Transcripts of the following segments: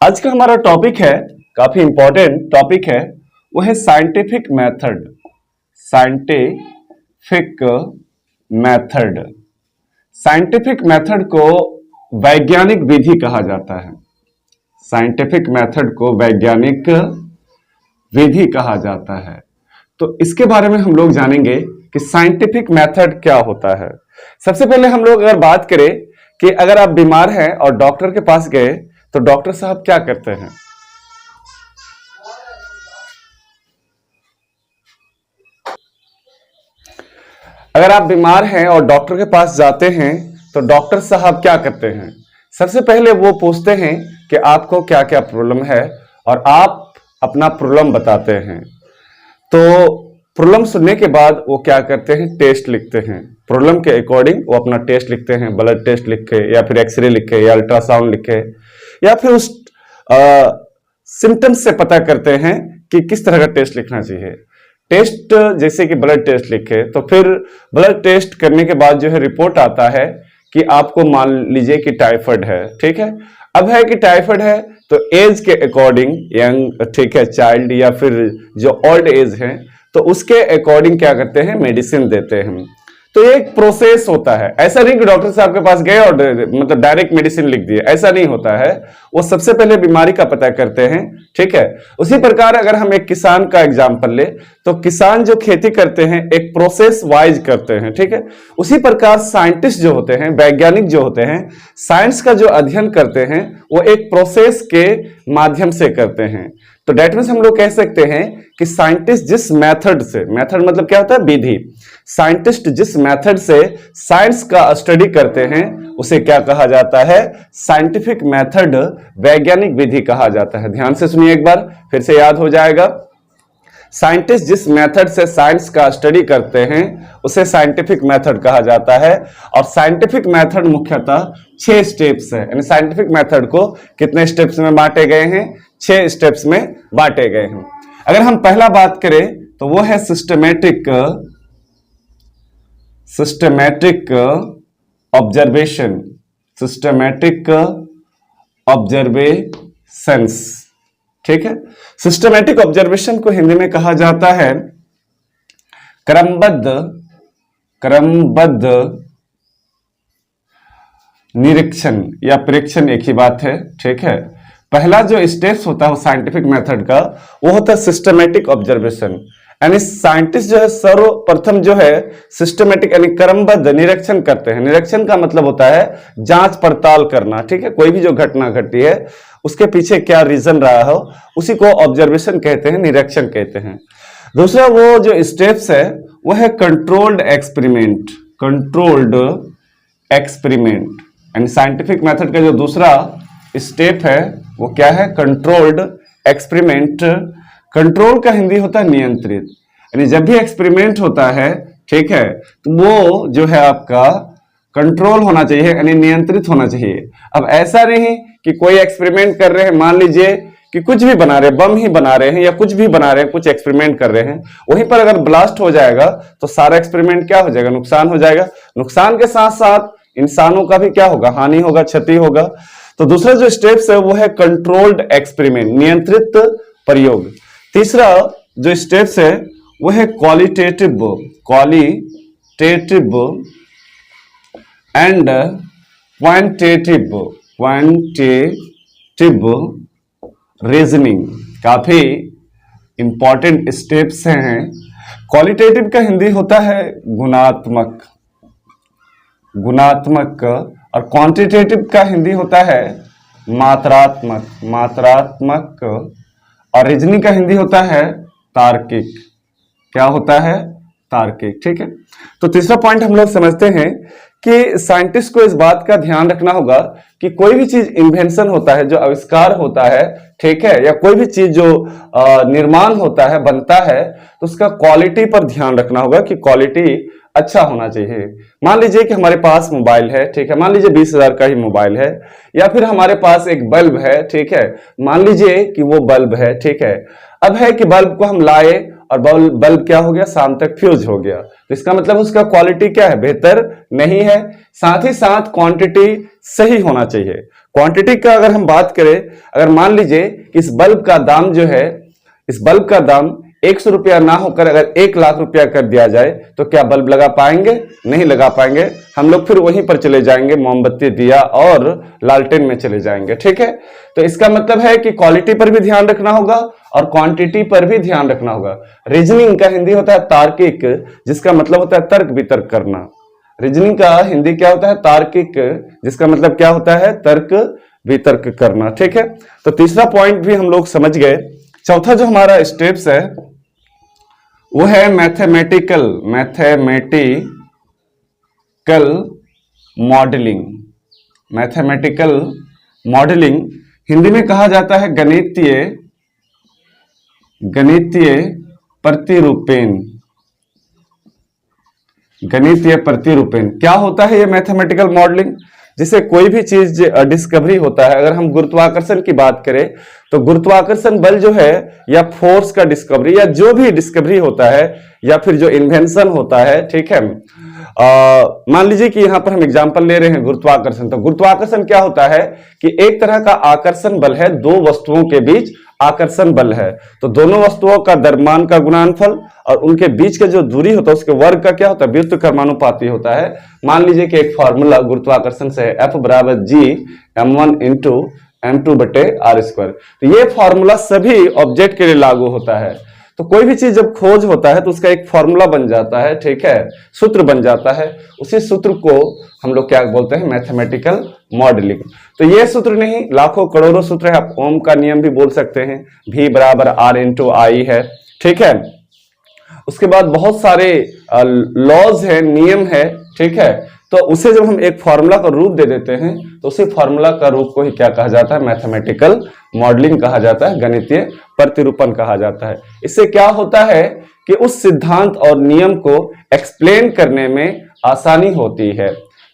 आज का हमारा टॉपिक है, काफी इंपॉर्टेंट टॉपिक है, वो है scientific method. Scientific method, scientific method को वैज्ञानिक विधि कहा जाता है। साइंटिफिक मेथड को वैज्ञानिक विधि कहा जाता है। तो इसके बारे में हम लोग जानेंगे कि साइंटिफिक मेथड क्या होता है। सबसे पहले हम लोग अगर बात करें कि अगर आप बीमार हैं और डॉक्टर के पास गए तो डॉक्टर साहब क्या करते हैं? अगर आप बीमार हैं और डॉक्टर के पास जाते हैं तो डॉक्टर साहब क्या करते हैं? सबसे पहले वो पूछते हैं कि आपको क्या क्या प्रॉब्लम है और आप अपना प्रॉब्लम बताते हैं। तो प्रॉब्लम सुनने के बाद वो क्या करते हैं? टेस्ट लिखते हैं। प्रॉब्लम के अकॉर्डिंग वो अपना टेस्ट लिखते हैं, ब्लड टेस्ट लिखे या फिर एक्सरे लिखे या अल्ट्रासाउंड लिखे या फिर उस सिम्टम्स से पता करते हैं कि किस तरह का टेस्ट लिखना चाहिए। टेस्ट जैसे कि ब्लड टेस्ट लिखे तो फिर ब्लड टेस्ट करने के बाद जो है रिपोर्ट आता है कि आपको मान लीजिए कि टाइफाइड है, ठीक है। अब है कि टाइफाइड है तो एज के अकॉर्डिंग यंग, ठीक है, चाइल्ड या फिर जो ओल्ड एज है तो उसके अकॉर्डिंग क्या करते हैं? मेडिसिन देते हैं। तो ये एक प्रोसेस होता है। ऐसा नहीं कि डॉक्टर साहब के पास गए और मतलब डायरेक्ट मेडिसिन लिख दिए, ऐसा नहीं होता है। वो सबसे पहले बीमारी का पता करते हैं, ठीक है। उसी प्रकार अगर हम एक किसान का एग्जांपल ले तो किसान जो खेती करते हैं एक प्रोसेस वाइज करते हैं, ठीक है। उसी प्रकार साइंटिस्ट जो होते हैं, वैज्ञानिक जो होते हैं, साइंस का जो अध्ययन करते हैं वो एक प्रोसेस के माध्यम से करते हैं। तो डेट मींस हम लोग कह सकते हैं कि साइंटिस्ट जिस मेथड से, मेथड मतलब क्या होता है? विधि। साइंटिस्ट जिस मेथड से साइंस का स्टडी करते हैं उसे क्या कहा जाता है? साइंटिफिक मेथड, वैज्ञानिक विधि कहा जाता है। ध्यान से सुनिए एक बार, फिर से याद हो जाएगा। साइंटिस्ट जिस मेथड से साइंस का स्टडी करते हैं उसे साइंटिफिक मेथड कहा जाता है। और साइंटिफिक मेथड मुख्यतः 6 स्टेप्स है। यानी साइंटिफिक मेथड को कितने स्टेप्स में बांटे गए हैं? 6 स्टेप्स में बांटे गए हैं। अगर हम पहला बात करें तो वो है सिस्टमैटिक ऑब्जर्वेशन। सिस्टमैटिक ऑब्जर्वेशंस, ठीक है। सिस्टमैटिक ऑब्जर्वेशन को हिंदी में कहा जाता है क्रमबद्ध निरीक्षण या प्रेक्षण, एक ही बात है, ठीक है। पहला जो स्टेप्स होता है वो साइंटिफिक मेथड का, वो होता है सिस्टमैटिक ऑब्जर्वेशन। यानी साइंटिस्ट जो है सर्वप्रथम जो है सिस्टमैटिक यानी क्रमबद्ध निरीक्षण करते हैं। निरीक्षण का मतलब होता है जांच पड़ताल करना, ठीक है। कोई भी जो घटना घटी है उसके पीछे क्या रीजन रहा हो उसी को ऑब्जर्वेशन कहते हैं, निरीक्षण कहते हैं। दूसरा वो जो स्टेप्स है वो है कंट्रोल्ड एक्सपेरिमेंट। कंट्रोल्ड एक्सपेरिमेंट यानी साइंटिफिक मेथड का जो दूसरा स्टेप है वो क्या है? Controlled experiment. कंट्रोल का हिंदी होता है नियंत्रित। यानी जब भी एक्सपेरिमेंट होता है, ठीक है, तो वो जो है आपका कंट्रोल होना चाहिए, यानी नियंत्रित होना चाहिए। अब ऐसा नहीं कि कोई एक्सपेरिमेंट कर रहे हैं, मान लीजिए कि कुछ भी बना रहे हैं, बम ही बना रहे हैं या कुछ भी बना रहे हैं, कुछ एक्सपेरिमेंट कर रहे हैं, वहीं पर अगर ब्लास्ट हो जाएगा तो सारा एक्सपेरिमेंट क्या हो जाएगा? नुकसान हो जाएगा। नुकसान के साथ साथ इंसानों का भी क्या होगा? हानि होगा, क्षति होगा। तो दूसरा जो स्टेप्स है वो है कंट्रोल्ड एक्सपेरिमेंट, नियंत्रित प्रयोग। तीसरा जो स्टेप्स है वो है क्वालिटेटिव एंड क्वांटिटेटिव रीजनिंग। काफी इंपॉर्टेंट स्टेप्स हैं। क्वालिटेटिव का हिंदी होता है गुणात्मक और क्वांटिटेटिव का हिंदी होता है मात्रात्मक और रीजनिंग का हिंदी होता है तार्किक। क्या होता है? तार्किक, ठीक है। तो तीसरा पॉइंट हम लोग समझते हैं कि साइंटिस्ट को इस बात का ध्यान रखना होगा कि कोई भी चीज इन्वेंशन होता है, जो आविष्कार होता है, ठीक है, या कोई भी चीज जो निर्माण होता है, बनता है, तो उसका क्वालिटी पर ध्यान रखना होगा कि क्वालिटी अच्छा होना चाहिए। मान लीजिए कि हमारे पास मोबाइल है, ठीक है, मान लीजिए 20,000 का ही मोबाइल है, या फिर हमारे पास एक बल्ब है, ठीक है, मान लीजिए कि वो बल्ब है, ठीक है। अब है कि बल्ब को हम लाए और बल्ब क्या हो गया, शाम तक फ्यूज हो गया। तो इसका मतलब उसका क्वालिटी क्या है, बेहतर नहीं है। साथ ही साथ क्वांटिटी सही होना चाहिए। क्वांटिटी का अगर हम बात करें, अगर मान लीजिए कि इस बल्ब का दाम जो है, इस बल्ब का दाम 100 रुपया ना होकर अगर 1 लाख रुपया कर दिया जाए तो क्या बल्ब लगा पाएंगे? नहीं लगा पाएंगे। हम लोग फिर वहीं पर चले जाएंगे, मोमबत्ती, दिया और लालटेन में चले जाएंगे। ठीक है, तो इसका मतलब है कि क्वालिटी पर भी ध्यान रखना होगा और क्वांटिटी पर भी ध्यान रखना होगा। रीजनिंग का हिंदी होता है तार्किक, जिसका मतलब होता है तर्क वितर्क करना। रीजनिंग का हिंदी क्या होता है, तार्किक, जिसका मतलब क्या होता है, तर्क वितर्क करना। ठीक है, तो तीसरा पॉइंट भी हम लोग समझ गए। चौथा जो हमारा स्टेप्स है वो है mathematical modelling. Mathematical modelling Hindi में कहा जाता है गणितीय प्रतिरूपेण। क्या होता है ये मैथमेटिकल मॉडलिंग? जिसे कोई भी चीज डिस्कवरी होता है, अगर हम गुरुत्वाकर्षण की बात करें तो गुरुत्वाकर्षण बल जो है या फोर्स का डिस्कवरी या जो भी डिस्कवरी होता है या फिर जो इन्वेंशन होता है, ठीक है, मान लीजिए कि यहां पर हम एग्जांपल ले रहे हैं गुरुत्वाकर्षण। तो गुरुत्वाकर्षण क्या होता है कि एक तरह का आकर्षण बल है, दो वस्तुओं के बीच आकर्षण बल है। तो दोनों वस्तुओं का द्रव्यमान का गुणनफल और उनके बीच का जो दूरी होता है उसके वर्ग का क्या होता है, व्युत्क्रमानुपाती होता है। मान लीजिए कि एक फॉर्मूला गुरुत्वाकर्षण से है, F बराबर G m1 इंटू m2/r²। तो ये फॉर्मूला सभी ऑब्जेक्ट के लिए लागू होता है। तो कोई भी चीज जब खोज होता है तो उसका एक फॉर्मूला बन जाता है, ठीक है, सूत्र बन जाता है। उसी सूत्र को हम लोग क्या बोलते हैं, मैथमेटिकल मॉडलिंग। तो ये सूत्र नहीं, लाखों करोड़ों सूत्र है। आप ओम का नियम भी बोल सकते हैं, V बराबर R इंटू I है, ठीक है। उसके बाद बहुत सारे लॉज है, नियम है, ठीक है। तो उसे जब हम एक फॉर्मूला का रूप दे देते हैं तो उसी फॉर्मूला का रूप को ही क्या कहा जाता है, मैथमेटिकल मॉडलिंग कहा जाता है, गणितीय प्रतिरूपण कहा जाता है। इससे क्या होता है कि उस सिद्धांत और नियम को एक्सप्लेन करने में आसानी होती है।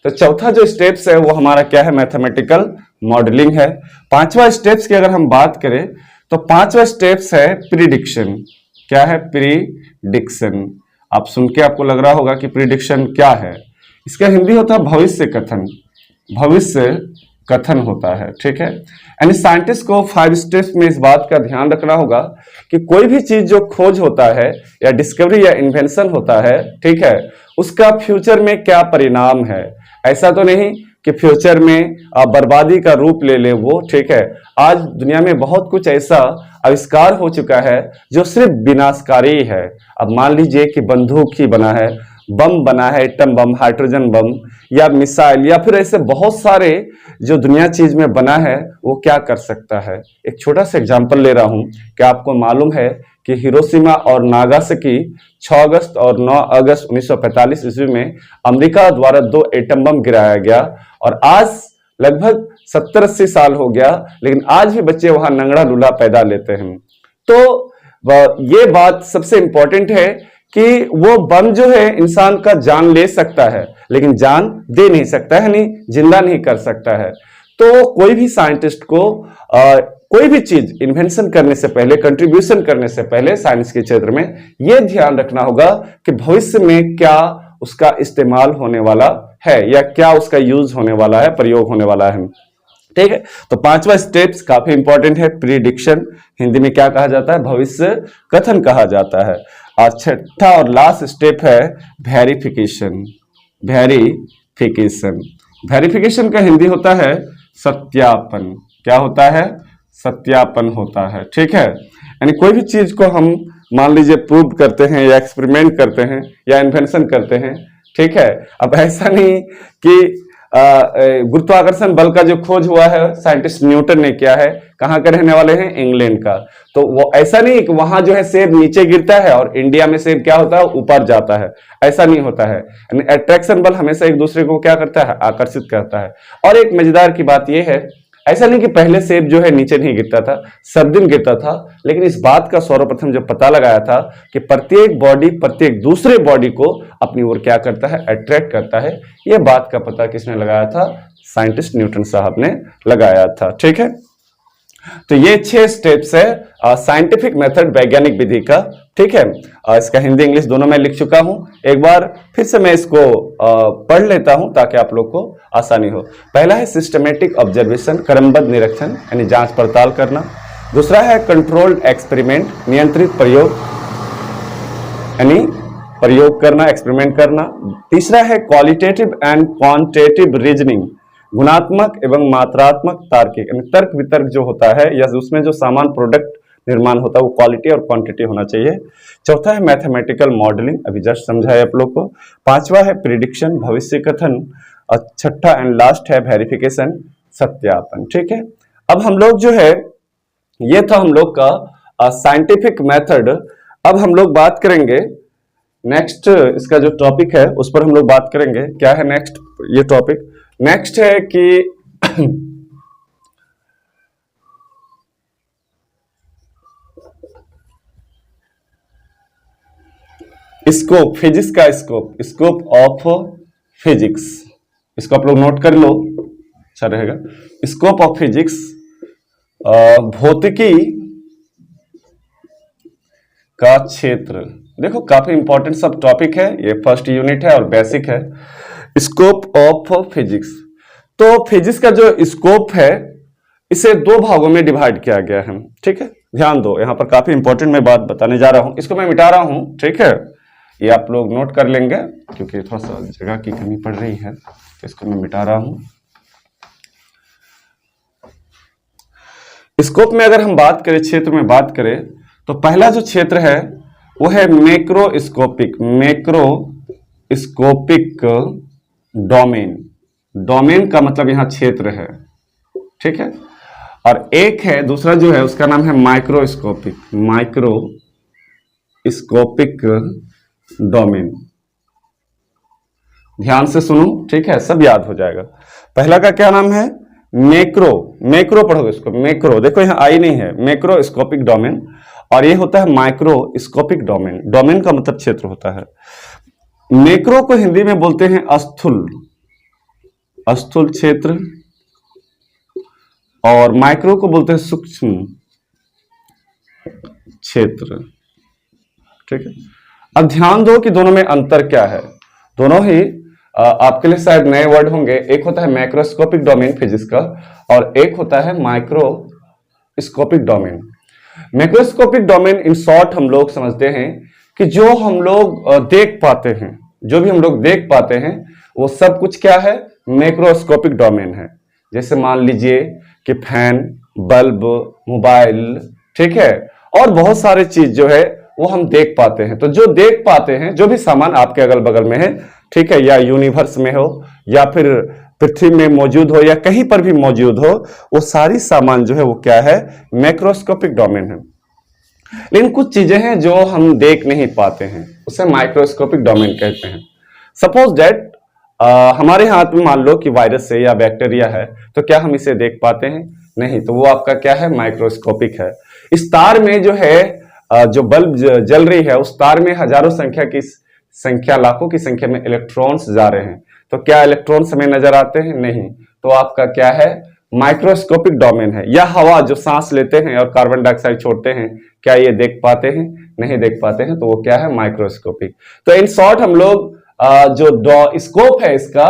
तो चौथा जो स्टेप्स है वो हमारा क्या है, मैथमेटिकल मॉडलिंग है। पांचवा स्टेप्स की अगर हम बात करें तो पांचवा स्टेप्स है प्रिडिक्शन। क्या है, प्रिडिक्शन। आप सुन के आपको लग रहा होगा कि प्रिडिक्शन क्या है। इसका हिंदी होता है भविष्य कथन। भविष्य कथन होता है, ठीक है। यानी साइंटिस्ट को 5 स्टेप्स में इस बात का ध्यान रखना होगा कि कोई भी चीज जो खोज होता है या डिस्कवरी या इन्वेंशन होता है, ठीक है, उसका फ्यूचर में क्या परिणाम है। ऐसा तो नहीं कि फ्यूचर में बर्बादी का रूप ले ले वो, ठीक है। आज दुनिया में बहुत कुछ ऐसा आविष्कार हो चुका है जो सिर्फ विनाशकारी है। अब मान लीजिए कि बंदूक ही बना है, बम बना है, एटम बम, हाइड्रोजन बम या मिसाइल या फिर ऐसे बहुत सारे जो दुनिया चीज में बना है, वो क्या कर सकता है। एक छोटा सा एग्जांपल ले रहा हूं कि आपको मालूम है कि हिरोशिमा और नागासाकी 6 अगस्त और 9 अगस्त 1945 ईस्वी में अमेरिका द्वारा 2 एटम बम गिराया गया और आज लगभग 70-80 साल हो गया, लेकिन आज भी बच्चे वहां नंगड़ा लूला पैदा लेते हैं। तो ये बात सबसे इंपॉर्टेंट है कि वो बम जो है इंसान का जान ले सकता है लेकिन जान दे नहीं सकता है, नहीं जिंदा नहीं कर सकता है। तो कोई भी साइंटिस्ट को कोई भी चीज इन्वेंशन करने से पहले, कंट्रीब्यूशन करने से पहले साइंस के क्षेत्र में यह ध्यान रखना होगा कि भविष्य में क्या उसका इस्तेमाल होने वाला है या क्या उसका यूज होने वाला है, प्रयोग होने वाला है, ठीक है। तो पांचवा स्टेप्स काफी इंपॉर्टेंट है, प्रिडिक्शन। हिंदी में क्या कहा जाता है, भविष्य कथन कहा जाता है। और छठा और लास्ट स्टेप है वेरिफिकेशन। वेरिफिकेशन का हिंदी होता है सत्यापन। क्या होता है, सत्यापन होता है, ठीक है। यानी कोई भी चीज को हम मान लीजिए प्रूव करते हैं या एक्सपेरिमेंट करते हैं या इन्वेंशन करते हैं, ठीक है। अब ऐसा नहीं कि गुरुत्वाकर्षण बल का जो खोज हुआ है साइंटिस्ट न्यूटन ने किया है, कहाँ के रहने वाले हैं, इंग्लैंड का। तो वो ऐसा नहीं कि वहां जो है सेब नीचे गिरता है और इंडिया में सेब क्या होता है, ऊपर जाता है, ऐसा नहीं होता है। अट्रैक्शन बल हमेशा एक दूसरे को क्या करता है, आकर्षित करता है। और एक मजेदार की बात यह है, ऐसा नहीं कि पहले सेब जो है नीचे नहीं गिरता था, सब दिन गिरता था, लेकिन इस बात का सर्वप्रथम जो पता लगाया था कि प्रत्येक बॉडी प्रत्येक दूसरे बॉडी को अपनी ओर क्या करता है, अट्रैक्ट करता है। यह बात का पता किसने लगाया था, साइंटिस्ट न्यूटन साहब ने लगाया था, ठीक है। तो ये 6 स्टेप्स है साइंटिफिक मेथड, वैज्ञानिक विधि का। ठीक है, इसका हिंदी इंग्लिश दोनों में लिख चुका हूं। एक बार फिर से मैं इसको पढ़ लेता हूं ताकि आप लोग को आसानी हो। पहला है सिस्टमेटिक ऑब्जर्वेशन, क्रमबद्ध निरीक्षण यानी जांच पड़ताल करना। दूसरा है कंट्रोल्ड एक्सपेरिमेंट, नियंत्रित प्रयोग यानी प्रयोग करना, एक्सपेरिमेंट करना। तीसरा है क्वालिटेटिव एंड क्वांटिटेटिव रीजनिंग, गुणात्मक एवं मात्रात्मक तार्किक यानी तर्क वितर्क जो होता है या उसमें जो सामान प्रोडक्ट निर्माण होता है वो क्वालिटी और क्वांटिटी होना चाहिए। चौथा है मैथमेटिकल मॉडलिंग, अभी जस्ट समझाया आप लोग को। पांचवा है प्रिडिक्शन, भविष्य कथन। और छठा एंड लास्ट है वेरिफिकेशन, सत्यापन। ठीक है, अब हम लोग जो है ये था हम लोग का साइंटिफिक मेथड। अब हम लोग बात करेंगे नेक्स्ट, इसका जो टॉपिक है उस पर हम लोग बात करेंगे। क्या है नेक्स्ट ये टॉपिक? नेक्स्ट है कि स्कोप, फिजिक्स का स्कोप, स्कोप ऑफ फिजिक्स। इसको आप लोग नोट कर लो, अच्छा रहेगा। स्कोप ऑफ फिजिक्स, भौतिकी का क्षेत्र। देखो काफी इंपॉर्टेंट सब टॉपिक है, ये फर्स्ट यूनिट है और बेसिक है। स्कोप ऑफ फिजिक्स, तो फिजिक्स का जो स्कोप है इसे 2 भागों में डिवाइड किया गया है। ठीक है, ध्यान दो, यहां पर काफी इंपॉर्टेंट मैं बात बताने जा रहा हूं। इसको मैं मिटा रहा हूं, ठीक है, ये आप लोग नोट कर लेंगे क्योंकि थोड़ा सा जगह की कमी पड़ रही है, तो इसको मैं मिटा रहा हूं। स्कोप में अगर हम बात करें, क्षेत्र में बात करें, तो पहला जो क्षेत्र है वो है मैक्रोस्कोपिक, मैक्रोस्कोपिक डोमेन। डोमेन का मतलब यहां क्षेत्र है, ठीक है। और एक है दूसरा जो है उसका नाम है माइक्रोस्कोपिक, माइक्रोस्कोपिक डोमेन। ध्यान से सुनो, ठीक है, सब याद हो जाएगा। पहला का क्या नाम है? मैक्रो, मैक्रो पढ़ोगे इसको, मैक्रो, देखो यहां आई नहीं है, मैक्रोस्कोपिक डोमेन। और ये होता है माइक्रोस्कोपिक डोमेन। डोमेन का मतलब क्षेत्र होता है। मैक्रो को हिंदी में बोलते हैं स्थूल, स्थूल क्षेत्र, और माइक्रो को बोलते हैं सूक्ष्म क्षेत्र, ठीक है। अब ध्यान दो कि दोनों में अंतर क्या है। दोनों ही आपके लिए शायद नए वर्ड होंगे। एक होता है मैक्रोस्कोपिक डोमेन फिजिक्स का, और एक होता है microscopic domain. Macroscopic domain in short हम लोग समझते हैं कि जो हम लोग देख पाते हैं, जो भी हम लोग देख पाते हैं वो सब कुछ क्या है? मैक्रोस्कोपिक डोमेन है। जैसे मान लीजिए कि फैन, बल्ब, मोबाइल, ठीक है, और बहुत सारे चीज जो है वो हम देख पाते हैं। तो जो देख पाते हैं, जो भी सामान आपके अगल बगल में है, ठीक है, या यूनिवर्स में हो या फिर पृथ्वी में मौजूद हो या कहीं पर भी मौजूद हो, वो सारी सामान जो है वो क्या है? मैक्रोस्कोपिक डोमेन है। लेकिन कुछ चीजें हैं जो हम देख नहीं पाते हैं, उसे माइक्रोस्कोपिक डोमेन कहते हैं। सपोज दैट हमारे हाथ में मान लो कि वायरस है या बैक्टीरिया है, तो क्या हम इसे देख पाते हैं? नहीं, तो वो आपका क्या है? माइक्रोस्कोपिक है। इस तार में जो है जो बल्ब जल रही है, उस तार में हजारों संख्या लाखों की संख्या में इलेक्ट्रॉन्स जा रहे हैं, तो क्या इलेक्ट्रॉन्स हमें नजर आते हैं? नहीं, तो आपका क्या है? माइक्रोस्कोपिक डोमेन है। या हवा जो सांस लेते हैं और कार्बन डाइऑक्साइड छोड़ते हैं, क्या ये देख पाते हैं? नहीं देख पाते हैं, तो वो क्या है? माइक्रोस्कोपिक। तो इन शॉर्ट हम लोग जो स्कोप है इसका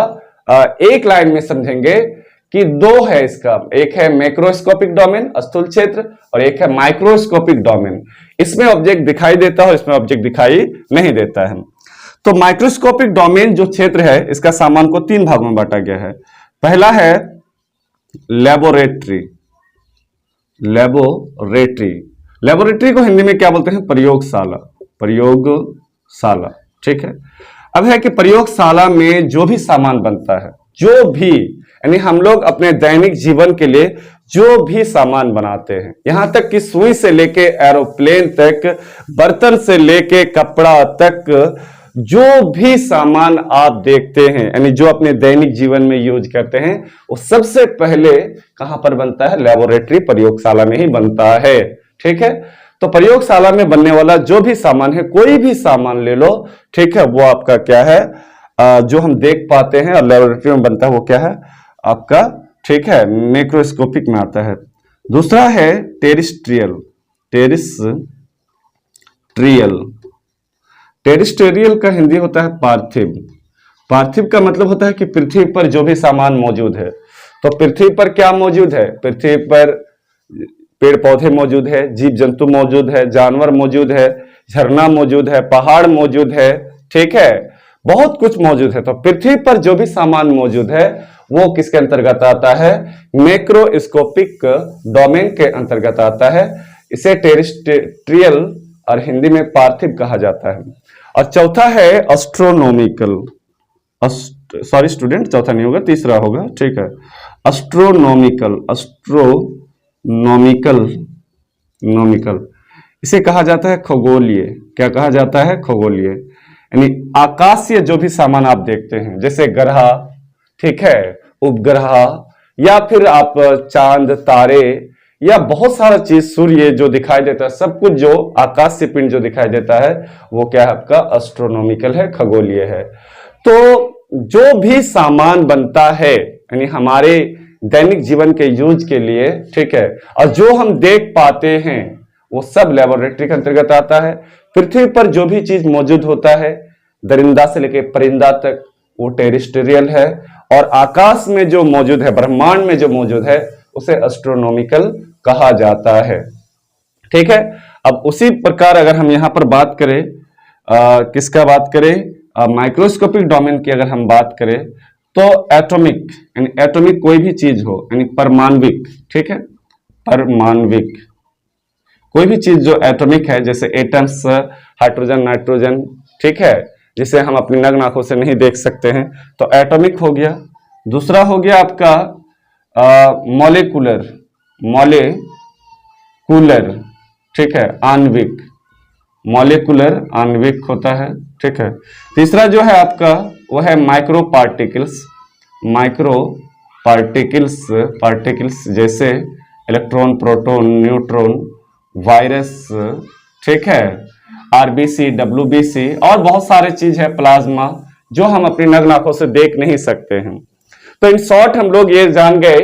एक लाइन में समझेंगे कि 2 है इसका। एक है मैक्रोस्कोपिक डोमेन, स्थूल क्षेत्र, और एक है माइक्रोस्कोपिक डोमेन। इसमें ऑब्जेक्ट दिखाई देता है, इसमें ऑब्जेक्ट दिखाई नहीं देता है। तो माइक्रोस्कोपिक डोमेन जो क्षेत्र है, इसका सामान को 3 भागों में बांटा गया है। पहला है लेबोरेटरी, लेबोरेटरी, लेबोरेटरी को हिंदी में क्या बोलते हैं? प्रयोगशाला, प्रयोगशाला, ठीक है। अब है कि प्रयोगशाला में जो भी सामान बनता है, जो भी, यानी हम लोग अपने दैनिक जीवन के लिए जो भी सामान बनाते हैं, यहां तक कि सुई से लेके एरोप्लेन तक, बर्तन से लेके कपड़ा तक, जो भी सामान आप देखते हैं, यानी जो अपने दैनिक जीवन में यूज करते हैं, वो सबसे पहले कहां पर बनता है? लेबोरेटरी, प्रयोगशाला में ही बनता है, ठीक है। तो प्रयोगशाला में बनने वाला जो भी सामान है, कोई भी सामान ले लो, ठीक है, वो आपका क्या है? जो हम देख पाते हैं और लेबोरेटरी में बनता है, वो क्या है आपका? ठीक है, मैक्रोस्कोपिक में आता है। दूसरा है टेरिस्ट्रियल। टेरिस्ट्रियल टेरिस्ट्रियल का हिंदी होता है पार्थिव। पार्थिव का मतलब होता है कि पृथ्वी पर जो भी सामान मौजूद है। तो पृथ्वी पर क्या मौजूद है? पृथ्वी पर पेड़ पौधे मौजूद है, जीव जंतु मौजूद है, जानवर मौजूद है, झरना मौजूद है, पहाड़ मौजूद है, ठीक है, बहुत कुछ मौजूद है। तो पृथ्वी पर जो भी सामान मौजूद है वो किसके अंतर्गत आता है? मैक्रोस्कोपिक डोमेन के अंतर्गत आता है। इसे टेरिस्ट्रियल और हिंदी में पार्थिव कहा जाता है। और चौथा है एस्ट्रोनॉमिकल। सॉरी स्टूडेंट, चौथा नहीं होगा, तीसरा होगा, ठीक है। एस्ट्रोनॉमिकल नॉमिकल इसे कहा जाता है खगोलीय। क्या कहा जाता है? खगोलीय। यानी आकाशीय जो भी सामान आप देखते हैं, जैसे ग्रह, ठीक है, उपग्रह, या फिर आप चांद, तारे, या बहुत सारा चीज, सूर्य जो दिखाई देता है, सब कुछ जो आकाशीय पिंड जो दिखाई देता है वो क्या है? आपका एस्ट्रोनॉमिकल है, खगोलीय है। तो जो भी सामान बनता है यानी हमारे दैनिक जीवन के यूज के लिए, ठीक है, और जो हम देख पाते हैं वो सब लेबोरेटरी के अंतर्गत आता है। पृथ्वी पर जो भी चीज मौजूद होता है, दरिंदा से लेकर परिंदा तक, वो टेरिस्ट्रियल है। और आकाश में जो मौजूद है, ब्रह्मांड में जो मौजूद है, उसे एस्ट्रोनॉमिकल कहा जाता है, ठीक है। अब उसी प्रकार अगर हम यहां पर बात करें, किसका बात करें? माइक्रोस्कोपिक डोमेन की अगर हम बात करें तो एटॉमिक, यानी एटॉमिक कोई भी चीज हो, यानी परमाणविक, ठीक है, परमाणविक कोई भी चीज जो एटॉमिक है, जैसे एटम्स, हाइड्रोजन, नाइट्रोजन, ठीक है, जिसे हम अपनी नग्न आंखों से नहीं देख सकते हैं, तो एटॉमिक हो गया। दूसरा हो गया आपका मॉलिक्यूलर, ठीक है, आणविक, मॉलिक्यूलर आणविक होता है, ठीक है। तीसरा जो है आपका वो है माइक्रो पार्टिकल्स, जैसे इलेक्ट्रॉन, प्रोटॉन, न्यूट्रॉन, वायरस, ठीक है, आरबीसी, डब्ल्यूबीसी, और बहुत सारे चीज है, प्लाज्मा, जो हम अपनी नग्न आंखों से देख नहीं सकते हैं। तो इन शॉर्ट हम लोग ये जान गए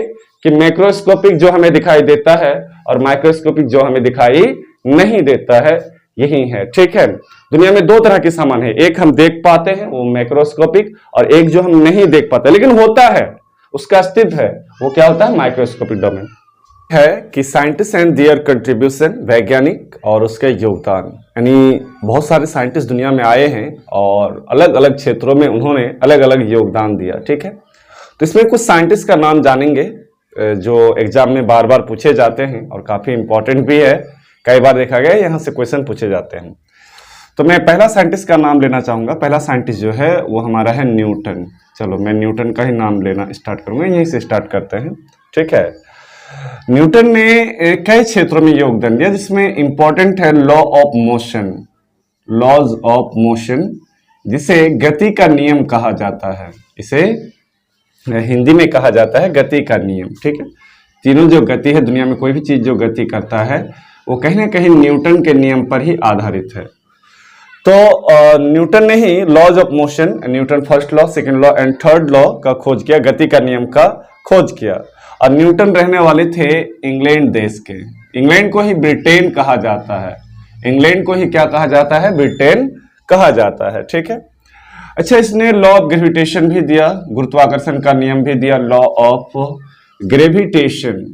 कि मैक्रोस्कोपिक जो हमें दिखाई देता है और माइक्रोस्कोपिक जो हमें दिखाई नहीं देता है, यही है, ठीक है। दुनिया में दो तरह के सामान है, एक हम देख पाते हैं वो मैक्रोस्कोपिक, और एक जो हम नहीं देख पाते लेकिन होता है, उसका अस्तित्व है, वो क्या होता है? माइक्रोस्कोपिक डोमेन है। कि साइंटिस्ट एंड देयर कंट्रीब्यूशन, वैज्ञानिक और उसके योगदान, यानी बहुत सारे साइंटिस्ट दुनिया में आए हैं और अलग अलग क्षेत्रों में उन्होंने अलग अलग योगदान दिया, ठीक है। तो इसमें कुछ साइंटिस्ट का नाम जानेंगे जो एग्जाम में बार बार पूछे जाते हैं और काफी इंपॉर्टेंट भी है, कई बार देखा गया यहां से क्वेश्चन पूछे जाते हैं। तो मैं पहला साइंटिस्ट का नाम लेना चाहूंगा। पहला साइंटिस्ट जो है वो हमारा है न्यूटन। चलो मैं न्यूटन का ही नाम लेना स्टार्ट करूंगा, यहीं से स्टार्ट करते हैं, ठीक है। न्यूटन ने कई क्षेत्रों में योगदान दिया, जिसमें इंपॉर्टेंट है लॉज ऑफ मोशन, जिसे गति का नियम कहा जाता है। इसे हिंदी में कहा जाता है गति का नियम, ठीक है। तीनों जो गति है, दुनिया में कोई भी चीज जो गति करता है वो कहीं ना कहीं न्यूटन के नियम पर ही आधारित है। तो न्यूटन ने ही laws of motion, Newton first law, second law and third law का खोज किया, गति का नियम का खोज किया। और न्यूटन रहने वाले थे इंग्लैंड देश के। इंग्लैंड को ही ब्रिटेन कहा जाता है, इंग्लैंड को ही क्या कहा जाता है? ब्रिटेन कहा जाता है, ठीक है। अच्छा, इसने लॉ ऑफ ग्रेविटेशन भी दिया, गुरुत्वाकर्षण का नियम भी दिया, लॉ ऑफ ग्रेविटेशन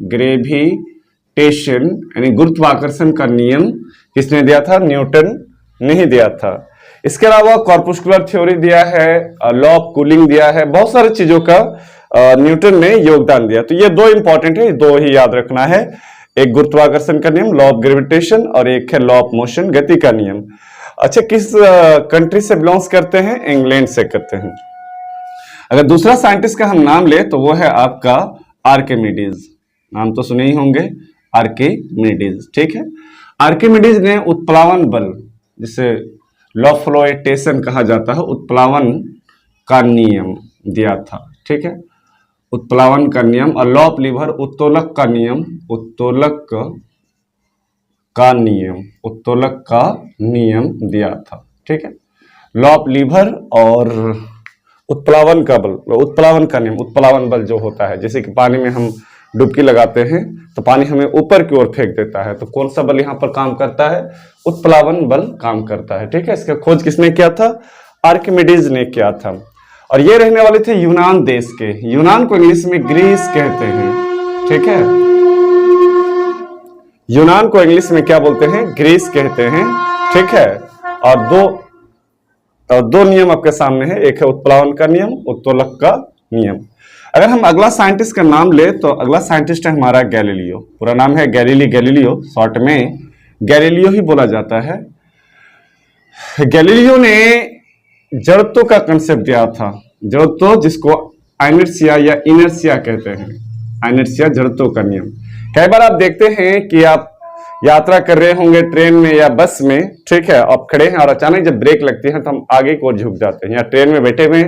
यानी गुरुत्वाकर्षण का नियम किसने दिया था? न्यूटन ने ही दिया था। इसके अलावा कॉर्पुस्कुलर थ्योरी दिया है, लॉ ऑफ कूलिंग दिया है, बहुत सारी चीजों का न्यूटन ने योगदान दिया। तो ये दो इंपॉर्टेंट है, दो ही याद रखना है, एक गुरुत्वाकर्षण का नियम, लॉ ऑफ ग्रेविटेशन, और एक है लॉ ऑफ मोशन, गति का नियम। अच्छा, किस कंट्री से बिलोंग्स करते हैं? इंग्लैंड से करते हैं। अगर दूसरा साइंटिस्ट का हम नाम ले तो वो है आपका आर्किमिडीज। नाम तो सुने ही होंगे, आर्किमिडीज, ठीक है। आर्किमिडीज ने उत्प्लावन बल, जिसे लॉ ऑफ फ्लोटेशन कहा जाता है, उत्प्लावन का नियम दिया था, ठीक है। उत्प्लावन का नियम, और लॉ ऑफ लीवर, उत्तोलक का नियम दिया था, ठीक है। लॉ ऑफ लीवर और उत्प्लावन का बल, उत्प्लावन का नियम, उत्प्लावन बल जो होता है, जैसे कि पानी में हम डुबकी लगाते हैं तो पानी हमें ऊपर की ओर फेंक देता है। तो कौन सा बल यहाँ पर काम करता है? उत्प्लावन बल काम करता है। ठीक है, इसका खोज किसने किया था? आर्किमिडीज ने किया था। और ये रहने वाले थे यूनान देश के। यूनान को इंग्लिश में ग्रीस कहते हैं। ठीक है, यूनान को इंग्लिश में क्या बोलते हैं? ग्रीस कहते हैं। ठीक है, और दो नियम आपके सामने है, एक है उत्प्लावन का नियम, उत्तोलक का नियम। अगर हम अगला साइंटिस्ट का नाम ले तो अगला साइंटिस्ट है हमारा गैलीलियो। पूरा नाम है गैलीलियो, शॉर्ट में गैलीलियो ही बोला जाता है। गैलीलियो ने जड़त्व का कंसेप्ट दिया था। जड़त्व जिसको आइनर्शिया या इनर्शिया कहते हैं। आइनर्शिया जड़त्व का नियम। कई बार आप देखते हैं कि आप यात्रा कर रहे होंगे ट्रेन में या बस में, ठीक है, आप खड़े हैं और अचानक जब ब्रेक लगती है तो हम आगे की ओर झुक जाते हैं, या ट्रेन में बैठे हुए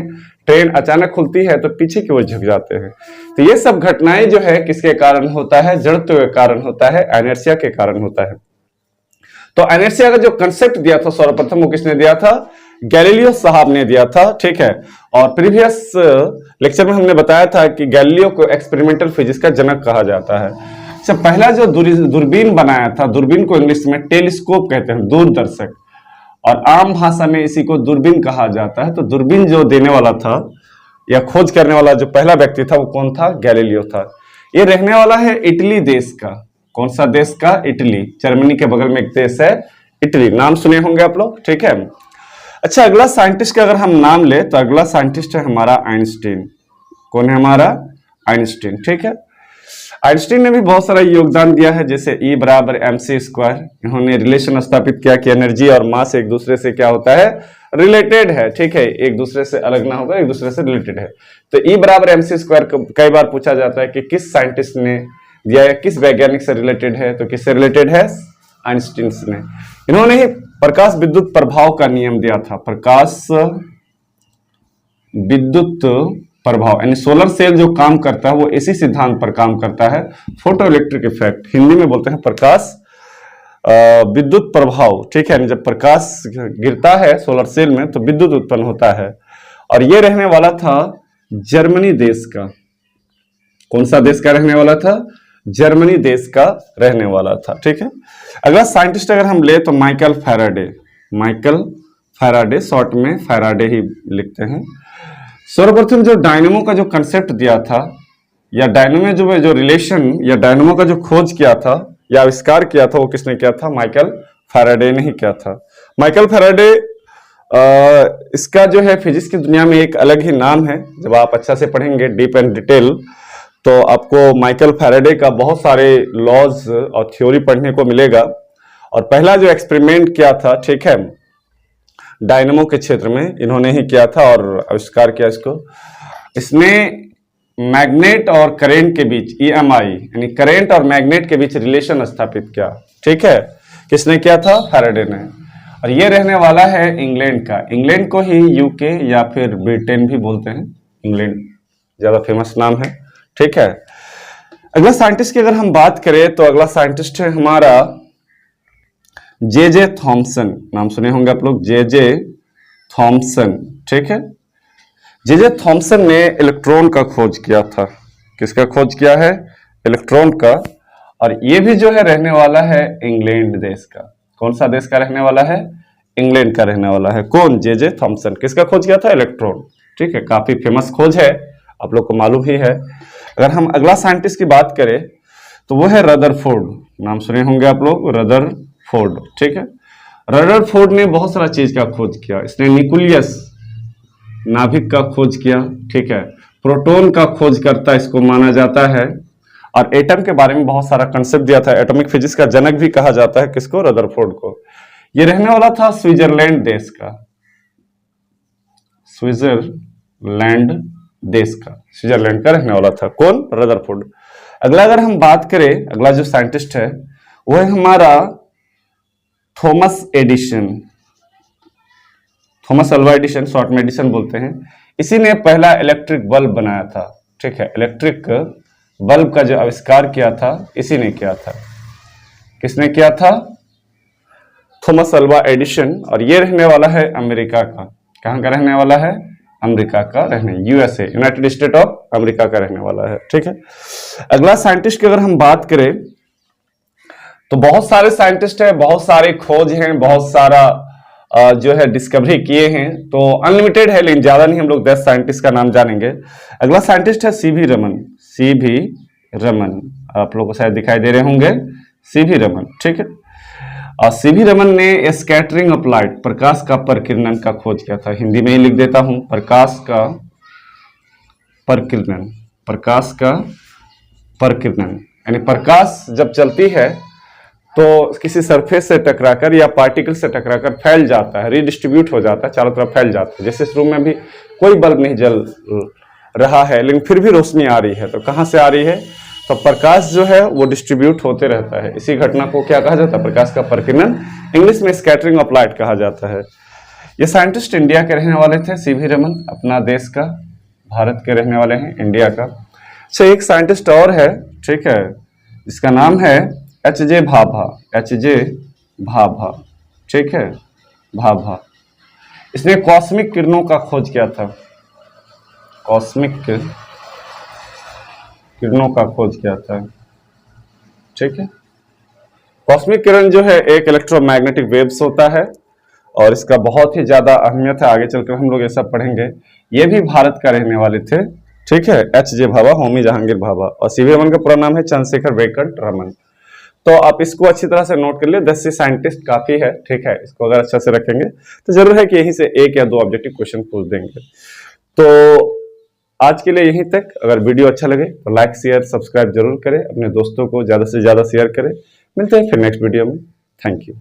ट्रेन अचानक खुलती है तो पीछे की ओर झुक जाते हैं। तो ये सब घटनाएं जो है किसके कारण होता है? जड़त्व के कारण होता है, इनर्शिया के कारण होता है। तो इनर्शिया का जो कंसेप्ट दिया था सर्वप्रथम वो किसने दिया था? गैलीलियो साहब ने दिया था। ठीक है, और प्रीवियस लेक्चर में हमने बताया था कि गैलीलियो को एक्सपेरिमेंटल फिजिक्स का जनक कहा जाता है। अच्छा, पहला जो दूरबीन बनाया था, दूरबीन को इंग्लिश में टेलीस्कोप कहते हैं, दूरदर्शक, और आम भाषा में इसी को दूरबीन कहा जाता है। तो दूरबीन जो देने वाला था या खोज करने वाला जो पहला व्यक्ति था वो कौन था? गैलीलियो था। ये रहने वाला है इटली देश का। कौन सा देश का? इटली। जर्मनी के बगल में एक देश है इटली, नाम सुने होंगे आप लोग। ठीक है, अच्छा, अगला साइंटिस्ट का अगर हम नाम ले तो अगला साइंटिस्ट है हमारा आइंस्टीन। कौन है हमारा? आइंस्टीन। ठीक है, आइंस्टीन ने भी बहुत सारा योगदान दिया है, जैसे E बराबर mc²। इन्होंने रिलेशन स्थापित किया कि एनर्जी और मास एक दूसरे से क्या होता है? रिलेटेड है। ठीक है, एक दूसरे से अलग ना होगा, एक दूसरे से रिलेटेड है। तो E बराबर mc² कई बार पूछा जाता है कि किस साइंटिस्ट ने दिया है, किस वैज्ञानिक से रिलेटेड है? तो किससे रिलेटेड है? आइंस्टीन ने। इन्होंने ही प्रकाश विद्युत प्रभाव का नियम दिया था। प्रकाश विद्युत प्रभाव यानी सोलर सेल जो काम करता है वो इसी सिद्धांत पर काम करता है, फोटो इलेक्ट्रिक इफेक्ट। हिंदी में बोलते हैं प्रकाश विद्युत प्रभाव। ठीक है, जब प्रकाश गिरता है सोलर सेल में तो विद्युत उत्पन्न होता है। और ये रहने वाला था जर्मनी देश का। कौन सा देश का रहने वाला था? जर्मनी देश का रहने वाला था। ठीक है, अगला साइंटिस्ट अगर हम ले तो Michael Faraday. Michael Faraday, short में फैराडे ही लिखते हैं। सर्वप्रथम जो डायनेमो का जो कंसेप्ट दिया था, या डायनेमो जो रिलेशन या डायनेमो का जो खोज किया था या आविष्कार किया था, वो किसने किया था? माइकल फैराडे ने ही किया था। माइकल फैराडे इसका जो है फिजिक्स की दुनिया में एक अलग ही नाम है। जब आप अच्छा से पढ़ेंगे डीप एंड डिटेल तो आपको माइकल फैराडे का बहुत सारे लॉज और थ्योरी पढ़ने को मिलेगा। और पहला जो एक्सपेरिमेंट किया था, ठीक है, डायनेमो के क्षेत्र में इन्होंने ही किया था और आविष्कार किया इसको। इसने मैग्नेट और करंट के बीच EMI यानी करंट और मैग्नेट के बीच रिलेशन स्थापित किया। ठीक है, किसने किया था? फैराडे ने। और ये रहने वाला है इंग्लैंड का। इंग्लैंड को ही UK या फिर ब्रिटेन भी बोलते हैं। इंग्लैंड ज्यादा फेमस नाम है। ठीक है, अगला साइंटिस्ट की अगर हम बात करें तो अगला साइंटिस्ट है हमारा JJ थॉमसन। नाम सुने होंगे आप लोग, JJ थॉमसन। ठीक है, JJ थॉमसन ने इलेक्ट्रॉन का खोज किया था। किसका खोज किया है? इलेक्ट्रॉन का। और ये भी जो है रहने वाला है इंग्लैंड देश का। कौन सा देश का रहने वाला है? इंग्लैंड का रहने वाला है। कौन? JJ Thomson. किसका खोज किया था? इलेक्ट्रॉन। ठीक है, काफी फेमस खोज है, आप लोग को मालूम ही है। अगर हम अगला साइंटिस्ट की बात करें तो वो है रदरफोर्ड। नाम सुने होंगे आप लोग, रदरफोर्ड। ठीक है, रदरफोर्ड ने बहुत सारा चीज का खोज किया। इसने न्यूक्लियस नाभिक का खोज किया। ठीक है, प्रोटॉन का खोज करता इसको माना जाता है। और एटम के बारे में बहुत सारा कंसेप्ट दिया था। एटॉमिक फिजिक्स का जनक भी कहा जाता है किसको? रदरफोर्ड को। ये रहने वाला था स्विट्जरलैंड देश का। स्विट्जरलैंड देश का, स्विट्जरलैंड का रहने वाला था। कौन? रदरफोर्ड। अगला अगर हम बात करें, अगला जो साइंटिस्ट है वो है हमारा Thomas Edison. Thomas Alva Edison, short में एडिसन बोलते हैं। इसी ने पहला इलेक्ट्रिक बल्ब बनाया था। ठीक है, इलेक्ट्रिक बल्ब का जो आविष्कार किया था इसी ने किया था। किसने किया था? Thomas Alva Edison. और ये रहने वाला है अमेरिका का। कहां का रहने वाला है? अमेरिका का रहने, USA, United state of America का रहने वाला है। ठीक है, अगला साइंटिस्ट की अगर हम बात करें तो बहुत सारे साइंटिस्ट हैं, बहुत सारे खोज हैं, बहुत सारा जो है डिस्कवरी किए हैं, तो अनलिमिटेड है, लेकिन ज्यादा नहीं, हम लोग 10 साइंटिस्ट का नाम जानेंगे। अगला साइंटिस्ट है सीवी रमन। सीवी रमन, आप लोगों को शायद दिखाई दे रहे होंगे, सीवी रमन। ठीक है, और सीवी रमन ने स्कैटरिंग ऑफ लाइट, प्रकाश का परिकिरणन का खोज किया था। हिंदी में ही लिख देता हूं, प्रकाश का परिकिरणन। प्रकाश का परिकिरणन यानी प्रकाश जब चलती है तो किसी सरफेस से टकराकर या पार्टिकल से टकराकर फैल जाता है, रिडिस्ट्रीब्यूट हो जाता है, चारों तरफ फैल जाता है। जैसे इस रूम में भी कोई बल्ब नहीं जल रहा है, लेकिन फिर भी रोशनी आ रही है, तो कहां से आ रही है? तो प्रकाश जो है वो डिस्ट्रीब्यूट होते रहता है। इसी घटना को क्या कहा जाता है? प्रकाश का परिकिरणन, इंग्लिश में स्कैटरिंग ऑफ लाइट कहा जाता है। ये साइंटिस्ट इंडिया के रहने वाले थे, सीवी रमन, अपना देश का, भारत के रहने वाले हैं, इंडिया का। अच्छा, एक साइंटिस्ट और है, ठीक है, इसका नाम है एच.जे. भाभा। एच.जे. भाभा, ठीक है, भाभा। इसने कॉस्मिक किरणों का खोज किया था, कॉस्मिक किरणों का खोज किया था। ठीक है, कॉस्मिक किरण जो है एक इलेक्ट्रोमैग्नेटिक वेव्स होता है और इसका बहुत ही ज्यादा अहमियत है, आगे चलकर हम लोग ये सब पढ़ेंगे। ये भी भारत का रहने वाले थे। ठीक है, एच.जे. भाभा, होमी जहांगीर भाभा। और सीवी रमन का पूरा नाम है चंद्रशेखर वेंकट रमन। तो आप इसको अच्छी तरह से नोट कर लिए, 10 से साइंटिस्ट काफी है। ठीक है, इसको अगर अच्छा से रखेंगे तो जरूर है कि यहीं से एक या दो ऑब्जेक्टिव क्वेश्चन पूछ देंगे। तो आज के लिए यहीं तक। अगर वीडियो अच्छा लगे तो लाइक, शेयर, सब्सक्राइब जरूर करें, अपने दोस्तों को ज्यादा से ज्यादा शेयर करें। मिलते हैं फिर नेक्स्ट वीडियो में। Thank you.